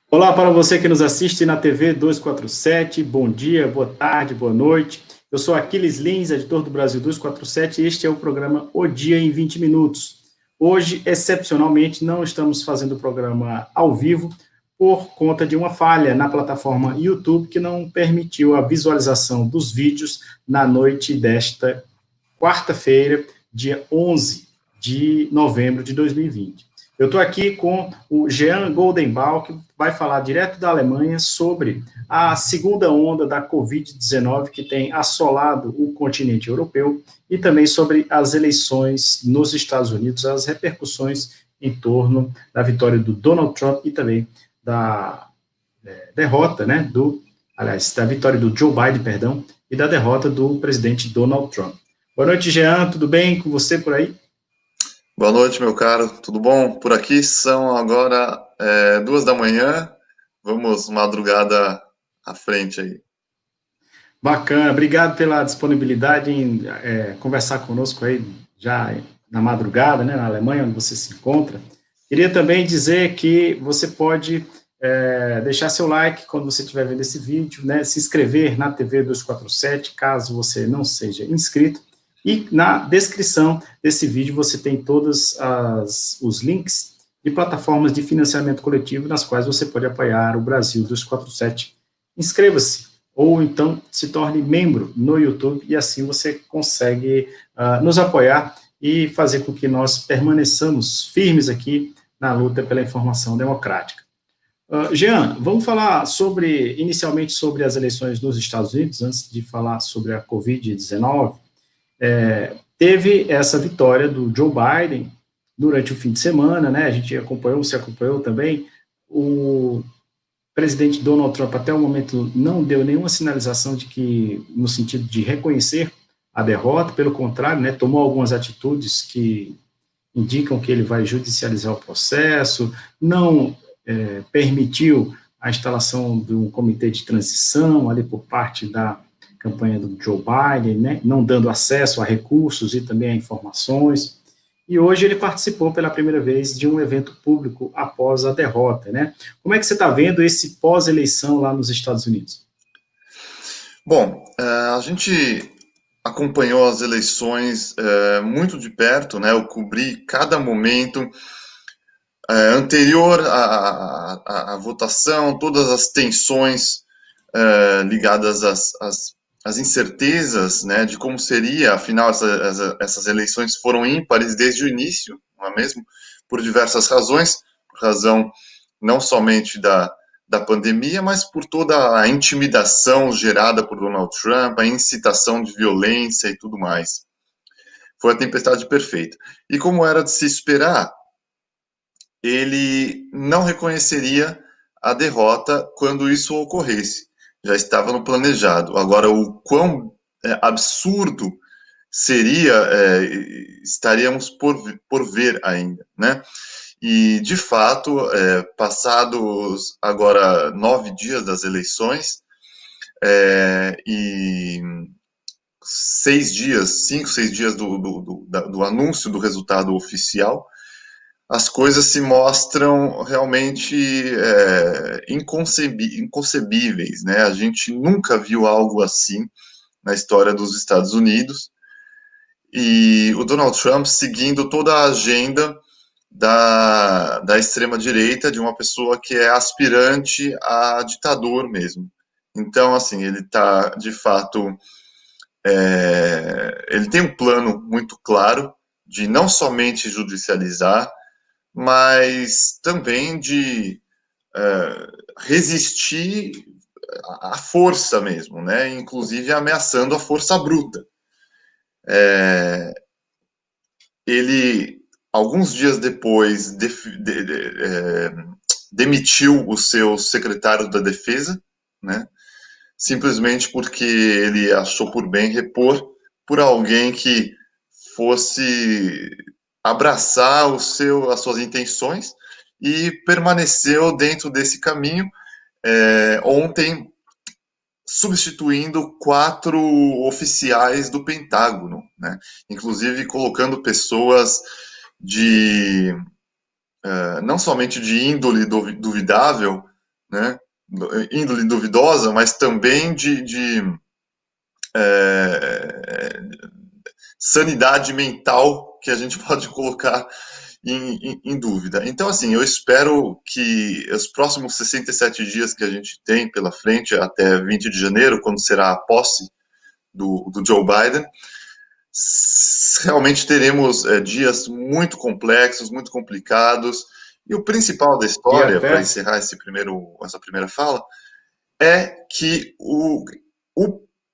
Olá para você que nos assiste na TV 247, bom dia, boa tarde, boa noite. Eu sou Aquiles Lins, editor do Brasil 247, e este é o programa O Dia em 20 Minutos. Hoje, excepcionalmente, não estamos fazendo o programa ao vivo por conta de uma falha na plataforma YouTube que não permitiu a visualização dos vídeos na noite desta quarta-feira, dia 11 de novembro de 2020. Eu estou aqui com o Jean Goldenbaum, que vai falar direto da Alemanha sobre a segunda onda da Covid-19 que tem assolado o continente europeu e também sobre as eleições nos Estados Unidos, as repercussões em torno da vitória do Donald Trump e também da derrota, né, da vitória do Joe Biden, perdão, e da derrota do presidente Donald Trump. Boa noite, Jean, tudo bem com você por aí? Boa noite, meu caro. Tudo bom? Por aqui são agora 2 da manhã. Vamos madrugada à frente aí. Bacana, obrigado pela disponibilidade em conversar conosco aí já na madrugada, né, na Alemanha, onde você se encontra. Queria também dizer que você pode deixar seu like quando você estiver vendo esse vídeo, né, se inscrever na TV 247, caso você não seja inscrito, e na descrição desse vídeo você tem todos os links de plataformas de financiamento coletivo nas quais você pode apoiar o Brasil 247. Inscreva-se, ou então se torne membro no YouTube, e assim você consegue nos apoiar e fazer com que nós permaneçamos firmes aqui na luta pela informação democrática. Jean, vamos falar inicialmente sobre as eleições nos Estados Unidos, antes de falar sobre a Covid-19. Teve essa vitória do Joe Biden durante o fim de semana, né? A gente acompanhou, se acompanhou também. O presidente Donald Trump, até o momento, não deu nenhuma sinalização de que, no sentido de reconhecer a derrota, pelo contrário, né, tomou algumas atitudes que indicam que ele vai judicializar o processo, não permitiu a instalação de um comitê de transição ali por parte da campanha do Joe Biden, né, não dando acesso a recursos e também a informações. E hoje ele participou pela primeira vez de um evento público após a derrota, né? Como é que você está vendo esse pós-eleição lá nos Estados Unidos? Bom, a gente acompanhou as eleições muito de perto, né? Eu cobri cada momento anterior à votação, todas as tensões ligadas às incertezas, né, de como seria, afinal, essas eleições foram ímpares desde o início, não é mesmo? Por diversas razões, por razão não somente da pandemia, mas por toda a intimidação gerada por Donald Trump, a incitação de violência e tudo mais. Foi a tempestade perfeita. E como era de se esperar, ele não reconheceria a derrota quando isso ocorresse. Já estava no planejado. Agora, o quão absurdo seria, estaríamos por ver ainda, né? E, de fato, passados agora 9 dias das eleições, e 6 dias, 5, 6 dias do anúncio do resultado oficial, as coisas se mostram realmente inconcebíveis, né? A gente nunca viu algo assim na história dos Estados Unidos, e o Donald Trump seguindo toda a agenda da extrema-direita, de uma pessoa que é aspirante a ditador mesmo. Então, assim, ele está, de fato, ele tem um plano muito claro de não somente judicializar, mas também de resistir à força mesmo, né? Inclusive ameaçando a força bruta. Ele, alguns dias depois, demitiu o seu secretário da Defesa, né? Simplesmente porque ele achou por bem repor por alguém que fosse abraçar as suas intenções, e permaneceu dentro desse caminho, ontem substituindo 4 oficiais do Pentágono, né? Inclusive colocando pessoas de não somente de índole duvidável, né, índole duvidosa, mas também de sanidade mental que a gente pode colocar em dúvida. Então, assim, eu espero que os próximos 67 dias que a gente tem pela frente, até 20 de janeiro, quando será a posse do Joe Biden, realmente teremos dias muito complexos, muito complicados. E o principal da E história, para até, encerrar essa primeira fala, é que o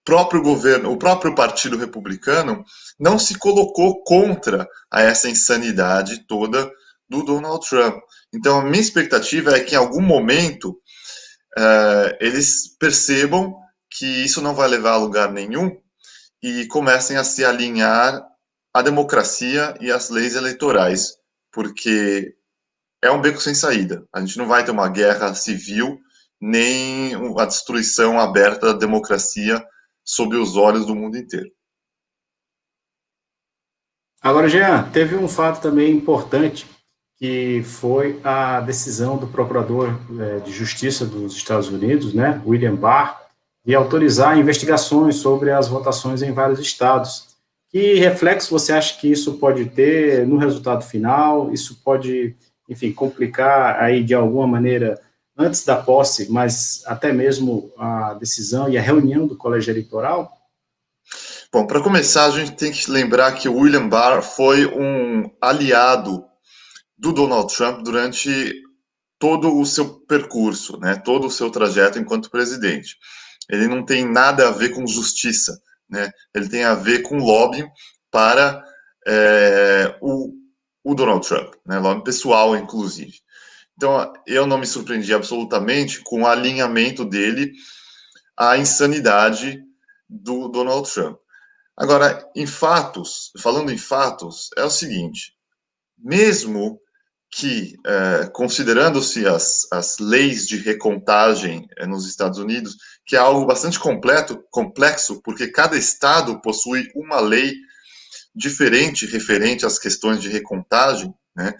próprio governo, o próprio Partido Republicano não se colocou contra a essa insanidade toda do Donald Trump. Então, a minha expectativa é que em algum momento eles percebam que isso não vai levar a lugar nenhum e comecem a se alinhar à democracia e às leis eleitorais, porque é um beco sem saída. A gente não vai ter uma guerra civil, nem a destruição aberta da democracia sob os olhos do mundo inteiro. agora, Jean, teve um fato também importante, que foi a decisão do Procurador de Justiça dos Estados Unidos, né, William Barr, de autorizar investigações sobre as votações em vários estados. Que reflexo você acha que isso pode ter no resultado final? Isso pode, enfim, complicar aí de alguma maneira antes da posse, mas até mesmo a decisão e a reunião do colégio eleitoral? Bom, para começar, a gente tem que lembrar que o William Barr foi um aliado do Donald Trump durante todo o seu percurso, né, todo o seu trajeto enquanto presidente. Ele não tem nada a ver com justiça, né? Ele tem a ver com lobby para o Donald Trump, né? Lobby pessoal, inclusive. Então, eu não me surpreendi absolutamente com o alinhamento dele à insanidade do Donald Trump. Agora, em fatos, falando em fatos, é o seguinte: mesmo que, considerando-se as leis de recontagem nos Estados Unidos, que é algo bastante complexo, porque cada estado possui uma lei diferente referente às questões de recontagem, né?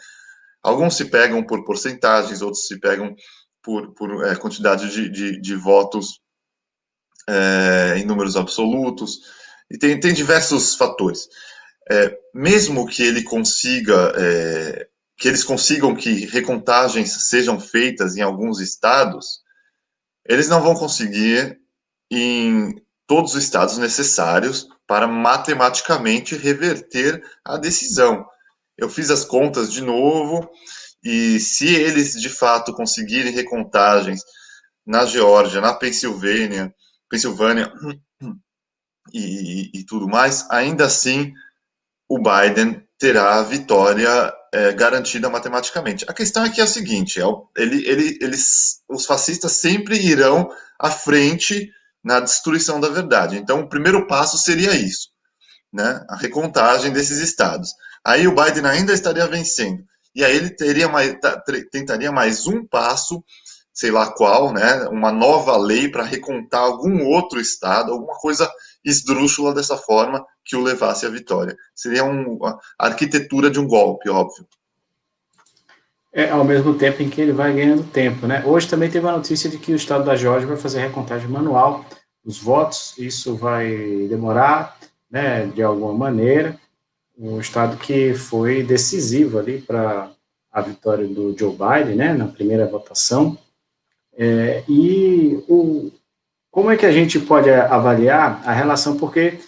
Alguns se pegam por porcentagens, outros se pegam por quantidade de votos em números absolutos, e tem diversos fatores. Mesmo que ele consiga, que eles consigam que recontagens sejam feitas em alguns estados, eles não vão conseguir em todos os estados necessários para matematicamente reverter a decisão. Eu fiz as contas de novo e se eles de fato conseguirem recontagens na Geórgia, na Pensilvânia e tudo mais, ainda assim o Biden terá a vitória garantida matematicamente. A questão é que é o seguinte: os fascistas sempre irão à frente na destruição da verdade. Então, o primeiro passo seria isso, né? A recontagem desses estados. Aí o Biden ainda estaria vencendo. E aí ele tentaria mais um passo, sei lá qual, né? Uma nova lei para recontar algum outro estado, alguma coisa esdrúxula dessa forma que o levasse à vitória. Seria a arquitetura de um golpe, óbvio. Ao mesmo tempo em que ele vai ganhando tempo, né? Hoje também teve a notícia de que o estado da Geórgia vai fazer a recontagem manual dos votos, isso vai demorar, né, de alguma maneira, um estado que foi decisivo ali para a vitória do Joe Biden, né, na primeira votação. Como é que a gente pode avaliar a relação, porque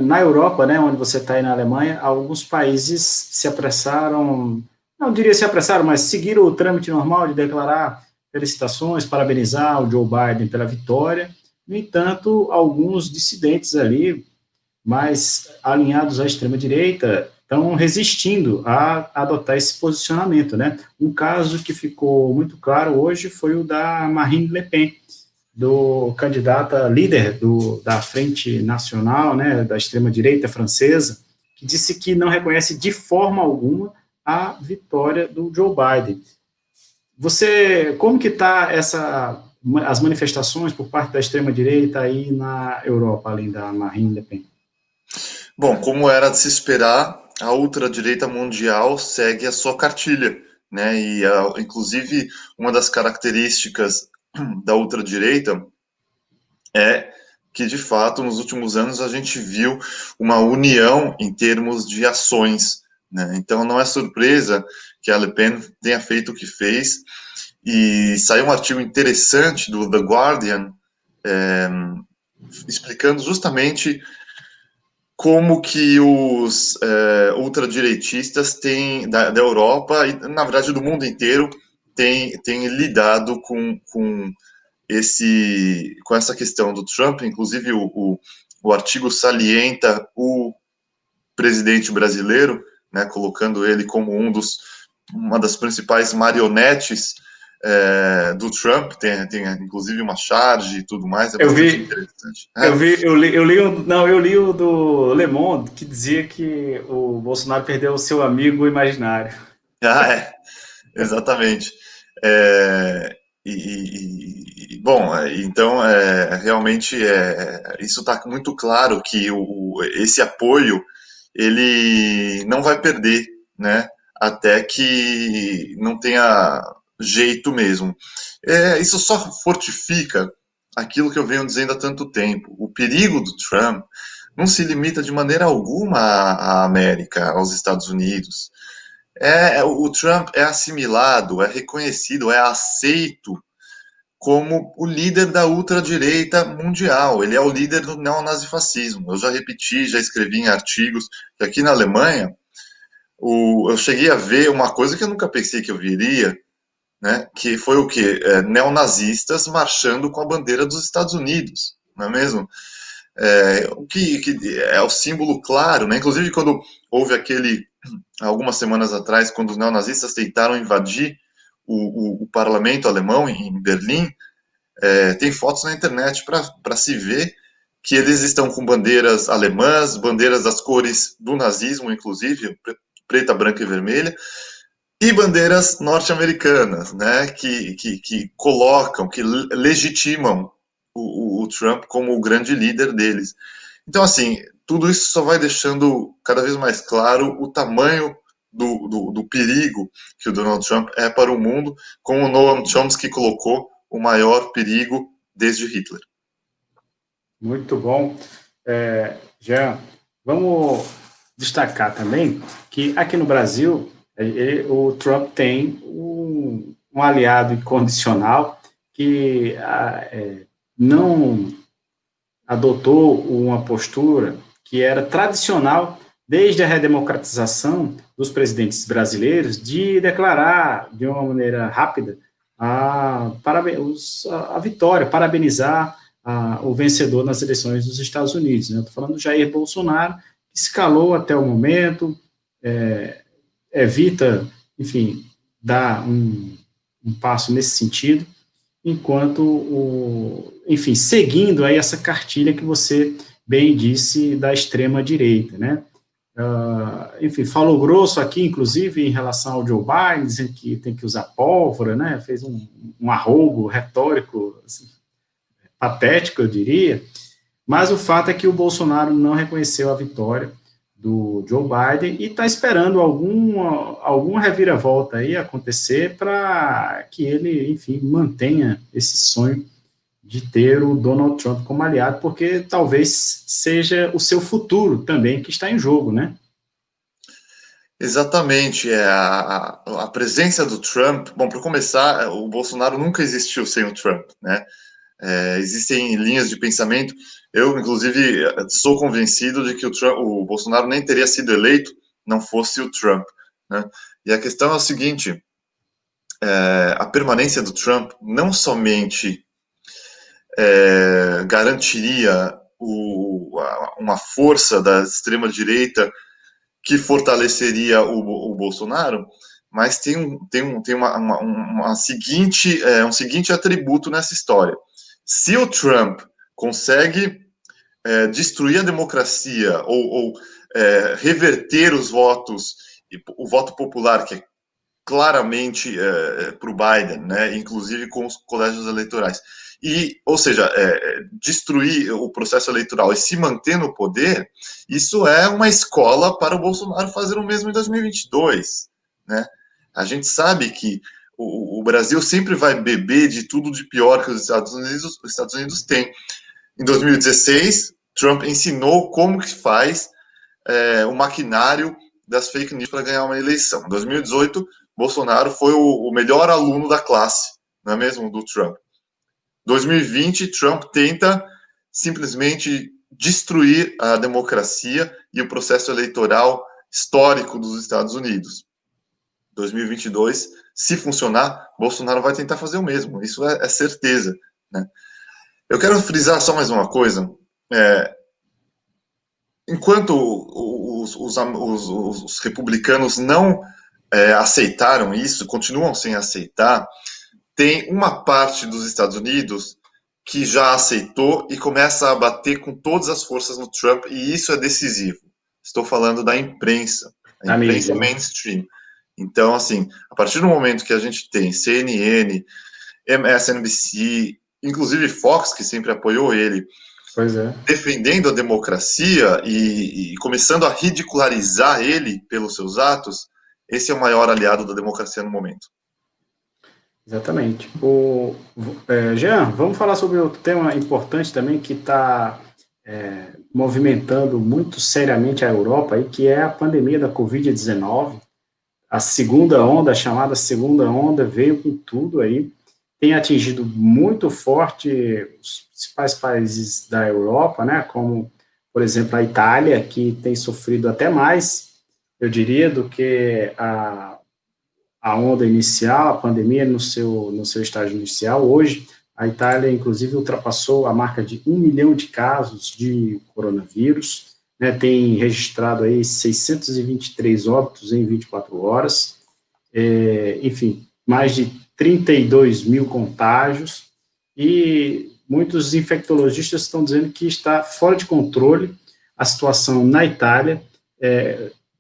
na Europa, né, onde você está aí na Alemanha, alguns países se apressaram, não diria se apressaram, mas seguiram o trâmite normal de declarar felicitações, parabenizar o Joe Biden pela vitória. No entanto, alguns dissidentes ali, mais alinhados à extrema-direita, estão resistindo a adotar esse posicionamento, né? Um caso que ficou muito claro hoje foi o da Marine Le Pen, do candidata líder da Frente Nacional, né, da extrema-direita francesa, que disse que não reconhece de forma alguma a vitória do Joe Biden. Como que está as manifestações por parte da extrema-direita aí na Europa, além da Marine Le Pen? Bom, como era de se esperar, a ultradireita mundial segue a sua cartilha, né? E inclusive uma das características da ultradireita é que, de fato, nos últimos anos a gente viu uma união em termos de ações, né? Então não é surpresa que a Le Pen tenha feito o que fez, e saiu um artigo interessante do The Guardian explicando justamente como que os ultradireitistas têm, da Europa e, na verdade, do mundo inteiro, têm lidado com essa questão do Trump. Inclusive, o artigo salienta o presidente brasileiro, né, colocando ele como uma das principais marionetes do Trump, tem inclusive uma charge e tudo mais, é Eu bastante vi, interessante. eu li o do Le Monde, que dizia que o Bolsonaro perdeu o seu amigo imaginário. Exatamente. É, bom, então realmente isso está muito claro que esse apoio ele não vai perder, né? Até que não tenha jeito mesmo. Isso só fortifica aquilo que eu venho dizendo há tanto tempo. O perigo do Trump não se limita de maneira alguma à América, aos Estados Unidos. O Trump é assimilado, é reconhecido, é aceito como o líder da ultradireita mundial. Ele é o líder do neonazifascismo. Eu já repeti, já escrevi em artigos que aqui na Alemanha eu cheguei a ver uma coisa que eu nunca pensei que eu viria, né? Que foi o quê? Neonazistas marchando com a bandeira dos Estados Unidos, não é mesmo? O que é o símbolo claro, né? Inclusive quando houve algumas semanas atrás, quando os neonazistas tentaram invadir o parlamento alemão em Berlim, tem fotos na internet para se ver que eles estão com bandeiras alemãs, bandeiras das cores do nazismo, inclusive, preta, branca e vermelha, e bandeiras norte-americanas, né, que colocam, que legitimam o Trump como o grande líder deles. Então, assim, tudo isso só vai deixando cada vez mais claro o tamanho do perigo que o Donald Trump é para o mundo, como o Noam Chomsky colocou, o maior perigo desde Hitler. Muito bom. Jean, vamos destacar também que aqui no Brasil o Trump tem um aliado incondicional que não adotou uma postura que era tradicional desde a redemocratização dos presidentes brasileiros de declarar de uma maneira rápida a vitória, parabenizar o vencedor nas eleições dos Estados Unidos. Né? Estou falando do Jair Bolsonaro, que se calou até o momento, evita, enfim, dar um passo nesse sentido, enquanto, enfim, seguindo aí essa cartilha que você bem disse da extrema-direita, né? Enfim, falou grosso aqui, inclusive, em relação ao Joe Biden, dizendo que tem que usar pólvora, né? Fez um arrobo retórico, assim, patético, eu diria, mas o fato é que o Bolsonaro não reconheceu a vitória do Joe Biden e está esperando alguma reviravolta aí acontecer para que ele, enfim, mantenha esse sonho de ter o Donald Trump como aliado, porque talvez seja o seu futuro também que está em jogo, né? Exatamente, a presença do Trump. Bom, para começar, o Bolsonaro nunca existiu sem o Trump, né? Existem linhas de pensamento. Eu, inclusive, sou convencido de que o Bolsonaro nem teria sido eleito não fosse o Trump, né? E a questão é o seguinte: a permanência do Trump não somente garantiria uma força da extrema direita que fortaleceria o Bolsonaro, mas tem um seguinte atributo nessa história. Se o Trump consegue destruir a democracia ou reverter os votos, o voto popular, que é claramente para o Biden, né, inclusive com os colégios eleitorais, ou seja, destruir o processo eleitoral e se manter no poder, isso é uma escola para o Bolsonaro fazer o mesmo em 2022, né? A gente sabe que o Brasil sempre vai beber de tudo de pior que os Estados Unidos têm. Em 2016, Trump ensinou como que faz o maquinário das fake news para ganhar uma eleição. Em 2018, Bolsonaro foi o melhor aluno da classe, não é mesmo, do Trump. 2020, Trump tenta simplesmente destruir a democracia e o processo eleitoral histórico dos Estados Unidos. 2022, se funcionar, Bolsonaro vai tentar fazer o mesmo. Isso é certeza, né? Eu quero frisar só mais uma coisa. Enquanto os republicanos não aceitaram isso, continuam sem aceitar, tem uma parte dos Estados Unidos que já aceitou e começa a bater com todas as forças no Trump, e isso é decisivo. Estou falando da imprensa, a Da imprensa mídia, né? mainstream. Então, assim, a partir do momento que a gente tem CNN, MSNBC, inclusive Fox, que sempre apoiou ele, Pois é. defendendo a democracia e começando a ridicularizar ele pelos seus atos, esse é o maior aliado da democracia no momento. Exatamente. Jean, vamos falar sobre outro tema importante também que está movimentando muito seriamente a Europa, aí, que é a pandemia da Covid-19. A segunda onda, a chamada segunda onda, veio com tudo aí, tem atingido muito forte os principais países da Europa, né, como, por exemplo, a Itália, que tem sofrido até mais, eu diria, do que a onda inicial, a pandemia no seu estágio inicial. Hoje, a Itália, inclusive, ultrapassou a marca de 1 milhão de casos de coronavírus, né, tem registrado aí 623 óbitos em 24 horas, enfim, mais de 32 mil contágios, e muitos infectologistas estão dizendo que está fora de controle a situação na Itália.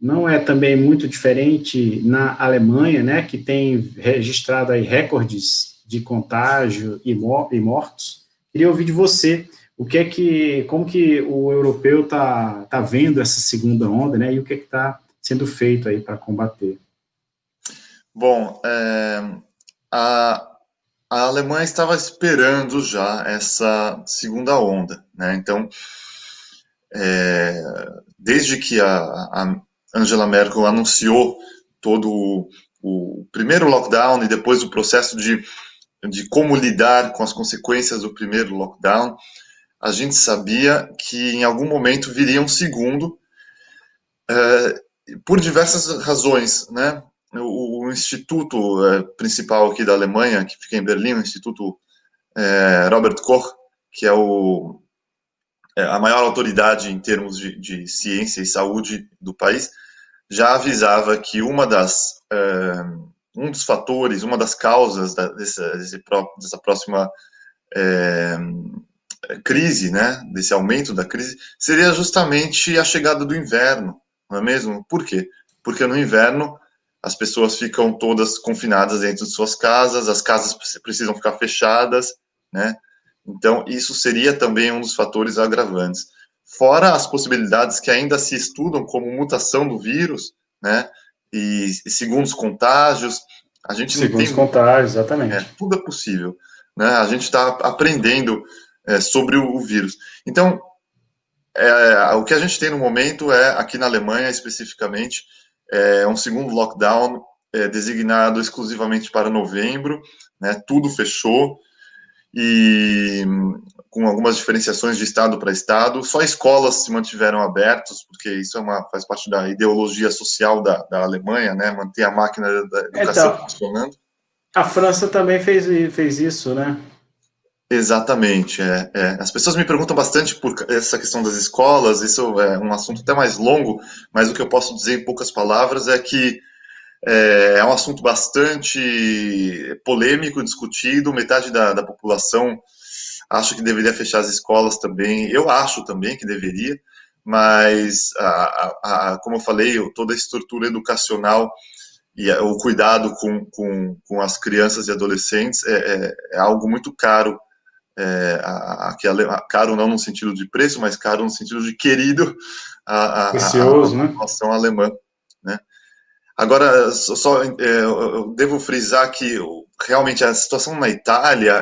Não é também muito diferente na Alemanha, né, que tem registrado aí recordes de contágio e mortos. Queria ouvir de você como que o europeu tá vendo essa segunda onda, né, e o que está sendo feito aí para combater. Bom, a, a Alemanha estava esperando já essa segunda onda, né? Então, desde que a Angela Merkel anunciou todo o primeiro lockdown e depois o processo de como lidar com as consequências do primeiro lockdown, a gente sabia que em algum momento viria um segundo, por diversas razões, né? O instituto principal aqui da Alemanha, que fica em Berlim, o Instituto Robert Koch, que é a maior autoridade em termos de ciência e saúde do país, já avisava que um dos fatores, uma das causas dessa próxima crise, né, desse aumento da crise, seria justamente a chegada do inverno, não é mesmo? Por quê? Porque no inverno as pessoas ficam todas confinadas dentro de suas casas, as casas precisam ficar fechadas, né? Então, isso seria também um dos fatores agravantes. Fora as possibilidades que ainda se estudam como mutação do vírus, né? E segundos contágios, a gente não Segundo tem os contágios, exatamente. tudo é possível, né? A gente está aprendendo sobre o vírus. Então, o que a gente tem no momento aqui na Alemanha especificamente, um segundo lockdown designado exclusivamente para novembro, né? Tudo fechou e com algumas diferenciações de estado para estado. Só escolas se mantiveram abertas, porque isso faz parte da ideologia social da Alemanha, né? Manter a máquina da educação Então, funcionando. a França também fez isso, né? Exatamente. As pessoas me perguntam bastante por essa questão das escolas, isso é um assunto até mais longo, mas o que eu posso dizer em poucas palavras é que é um assunto bastante polêmico, discutido, metade da população acha que deveria fechar as escolas também, eu acho também que deveria, mas, como eu falei, toda a estrutura educacional e o cuidado com as crianças e adolescentes é algo muito caro, caro não no sentido de preço, mas caro no sentido de querido a Precioso, né? população alemã, né? Agora, eu devo frisar que realmente a situação na Itália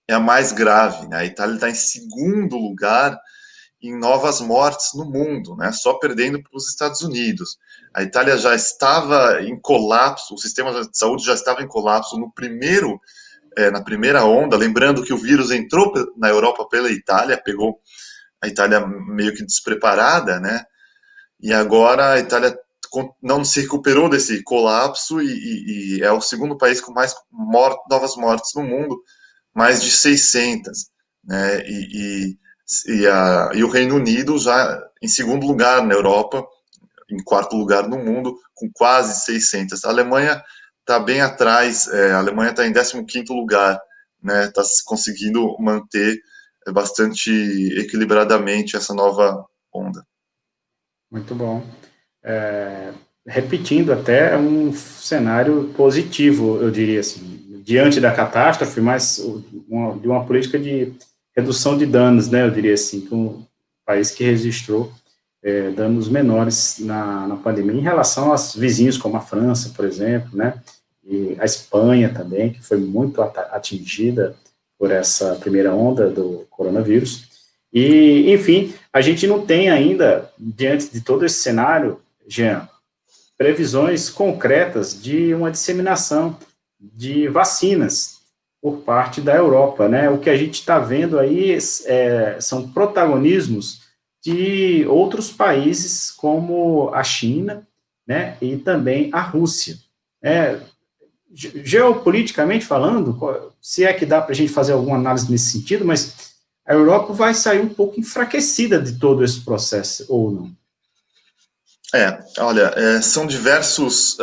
é a mais grave, né? A Itália está em segundo lugar em novas mortes no mundo, né? Só perdendo para os Estados Unidos. A Itália já estava em colapso, o sistema de saúde já estava em colapso na primeira onda, lembrando que o vírus entrou na Europa pela Itália, pegou a Itália meio que despreparada, né? E agora a Itália não se recuperou desse colapso e é o segundo país com mais novas mortes no mundo, mais de 600, né? E o Reino Unido já em segundo lugar na Europa, em quarto lugar no mundo, com quase 600. A Alemanha está bem atrás, a Alemanha está em 15º lugar, né? Está conseguindo manter bastante equilibradamente essa nova onda. Muito bom. Repetindo até um cenário positivo, eu diria assim, diante da catástrofe, mas de uma política de redução de danos, né, eu diria assim, que um país que registrou danos menores na pandemia em relação aos vizinhos como a França, por exemplo, né, e a Espanha também, que foi muito atingida por essa primeira onda do coronavírus. E, enfim, a gente não tem ainda, diante de todo esse cenário, Jean, previsões concretas de uma disseminação de vacinas por parte da Europa, né? O que a gente está vendo aí são protagonismos de outros países como a China, né? E também a Rússia. Geopoliticamente falando, se é que dá para a gente fazer alguma análise nesse sentido, mas a Europa vai sair um pouco enfraquecida de todo esse processo, ou não? Olha, são diversos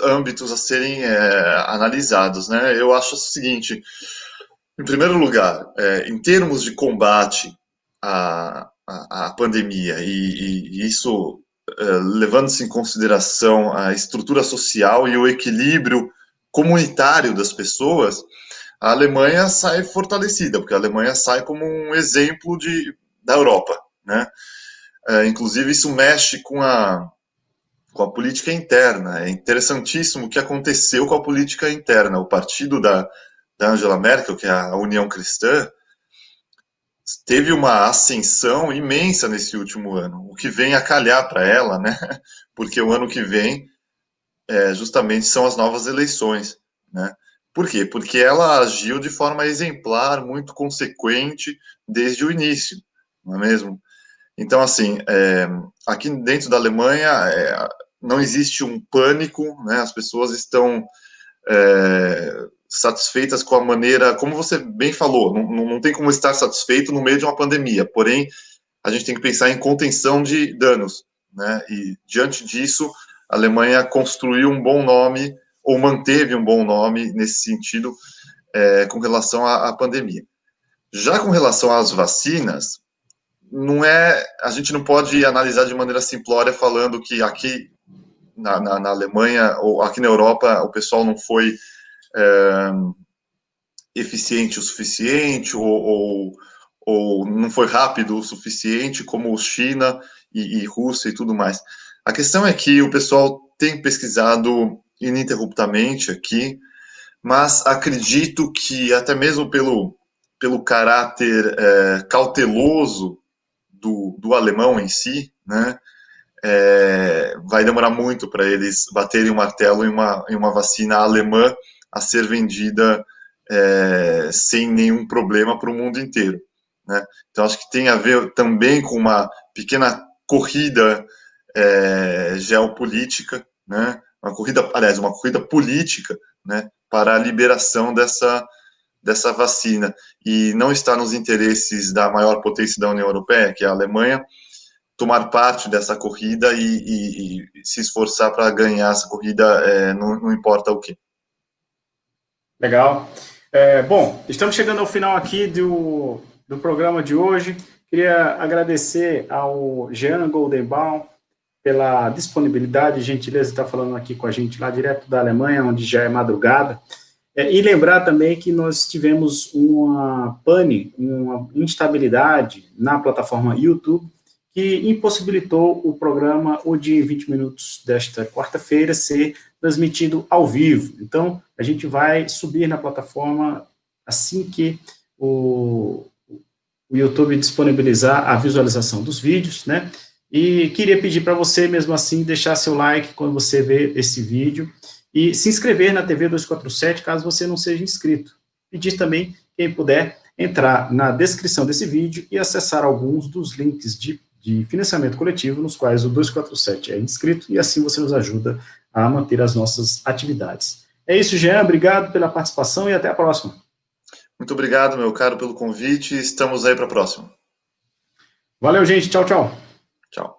âmbitos a serem analisados, né? Eu acho o seguinte, em primeiro lugar, em termos de combate à pandemia, e isso levando-se em consideração a estrutura social e o equilíbrio comunitário das pessoas, a Alemanha sai fortalecida, porque a Alemanha sai como um exemplo da Europa, né? Inclusive, isso mexe com a política interna. É interessantíssimo o que aconteceu com a política interna. O partido da Angela Merkel, que é a União Cristã, teve uma ascensão imensa nesse último ano, o que vem a calhar para ela, né? Porque o ano que vem, justamente, são as novas eleições, né? Por quê? Porque ela agiu de forma exemplar, muito consequente desde o início, não é mesmo? Então, assim, aqui dentro da Alemanha não existe um pânico, né? As pessoas estão satisfeitas com a maneira, como você bem falou, não tem como estar satisfeito no meio de uma pandemia, porém, a gente tem que pensar em contenção de danos, né? E, diante disso, a Alemanha construiu um bom nome, ou manteve um bom nome nesse sentido, com relação à pandemia. Já com relação às vacinas, a gente não pode analisar de maneira simplória falando que aqui na Alemanha ou aqui na Europa o pessoal não foi eficiente o suficiente ou não foi rápido o suficiente como China e Rússia e tudo mais. A questão é que o pessoal tem pesquisado ininterruptamente aqui, mas acredito que até mesmo pelo caráter cauteloso do alemão em si, né, vai demorar muito para eles baterem o martelo em uma vacina alemã a ser vendida sem nenhum problema para o mundo inteiro, né? Então, acho que tem a ver também com uma pequena corrida geopolítica, né? Uma corrida política, né? Para a liberação dessa vacina. E não está nos interesses da maior potência da União Europeia, que é a Alemanha, tomar parte dessa corrida e se esforçar para ganhar essa corrida, não importa o que. Legal. Bom, estamos chegando ao final aqui do programa de hoje. Queria agradecer ao Jean Goldenbaum pela disponibilidade e gentileza de estar falando aqui com a gente lá direto da Alemanha, onde já é madrugada. E lembrar também que nós tivemos uma pane, uma instabilidade na plataforma YouTube, que impossibilitou o programa O Dia em 20 Minutos desta quarta-feira ser transmitido ao vivo. Então, a gente vai subir na plataforma assim que o YouTube disponibilizar a visualização dos vídeos, né? E queria pedir para você, mesmo assim, deixar seu like quando você vê esse vídeo e se inscrever na TV 247, caso você não seja inscrito. Pedir também, quem puder, entrar na descrição desse vídeo e acessar alguns dos links de financiamento coletivo nos quais o 247 é inscrito, e assim você nos ajuda a manter as nossas atividades. É isso, Jean, obrigado pela participação e até a próxima. Muito obrigado, meu caro, pelo convite. Estamos aí para a próxima. Valeu, gente. Tchau, tchau. Tchau.